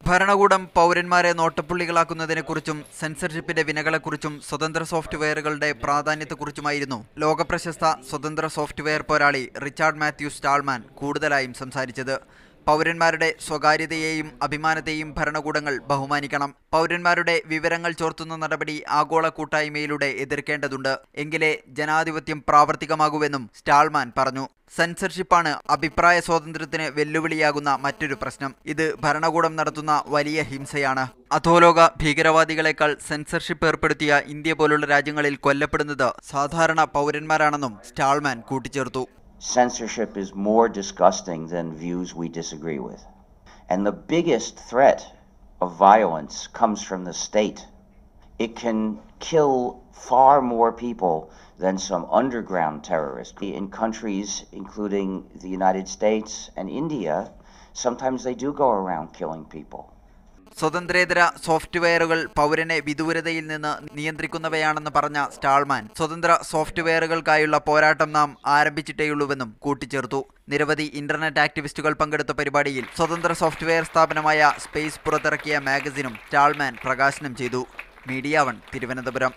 ഭരണകൂടം പൗരന്മാരെ നോട്ടപ്പുള്ളികളാക്കുന്നതിനെക്കുറിച്ചും സെൻസർഷിപ്പിന്റെ വിനകളെക്കുറിച്ചും സ്വതന്ത്ര സോഫ്റ്റ്വെയറുകളുടെ പ്രാധാന്യത്തെക്കുറിച്ചുമായിരുന്നു ലോകപ്രശസ്ത സ്വതന്ത്ര സോഫ്റ്റ്വെയർ പോരാളി റിച്ചാർഡ് മാത്യു സ്റ്റാൾമാൻ കൂടുതലായും സംസാരിച്ചത്. പൗരന്മാരുടെ സ്വകാര്യതയെയും അഭിമാനത്തെയും ഭരണകൂടങ്ങൾ ബഹുമാനിക്കണം. പൗരന്മാരുടെ വിവരങ്ങൾ ചോർത്തുന്ന നടപടി ആഗോള കൂട്ടായ്മയിലൂടെ എതിർക്കേണ്ടതുണ്ട്. എങ്കിലേ ജനാധിപത്യം പ്രാവർത്തികമാകൂവെന്നും സ്റ്റാൾമാൻ പറഞ്ഞു. സെൻസർഷിപ്പാണ് അഭിപ്രായ സ്വാതന്ത്ര്യത്തിന് വെല്ലുവിളിയാകുന്ന മറ്റൊരു പ്രശ്നം. ഇത് ഭരണകൂടം നടത്തുന്ന വലിയ ഹിംസയാണ്. അധോലോക ഭീകരവാദികളെക്കാൾ സെൻസർഷിപ്പ് ഏർപ്പെടുത്തിയ ഇന്ത്യ പോലുള്ള രാജ്യങ്ങളിൽ കൊല്ലപ്പെടുന്നത് സാധാരണ പൗരന്മാരാണെന്നും സ്റ്റാൾമാൻ കൂട്ടിച്ചേർത്തു. Censorship is more disgusting than views we disagree with. And the biggest threat of violence comes from the state. It can kill far more people than some underground terrorists. In countries including the United States and India, sometimes they do go around killing people. സ്വതന്ത്രേതര സോഫ്റ്റ്വെയറുകൾ പൗരനെ വിദൂരതയിൽ നിന്ന് നിയന്ത്രിക്കുന്നവയാണെന്ന് പറഞ്ഞ Stallman സ്വതന്ത്ര സോഫ്റ്റ്വെയറുകൾക്കായുള്ള പോരാട്ടം നാം ആരംഭിച്ചിട്ടേയുള്ളൂവെന്നും കൂട്ടിച്ചേർത്തു. നിരവധി internet ആക്ടിവിസ്റ്റുകൾ പങ്കെടുത്ത പരിപാടിയിൽ സ്വതന്ത്ര സോഫ്റ്റ്വെയർ സ്ഥാപനമായ സ്പേസ് പുറത്തിറക്കിയ മാഗസിനും സ്റ്റാൾമാൻ പ്രകാശനം ചെയ്തു. മീഡിയ 1 തിരുവനന്തപുരം.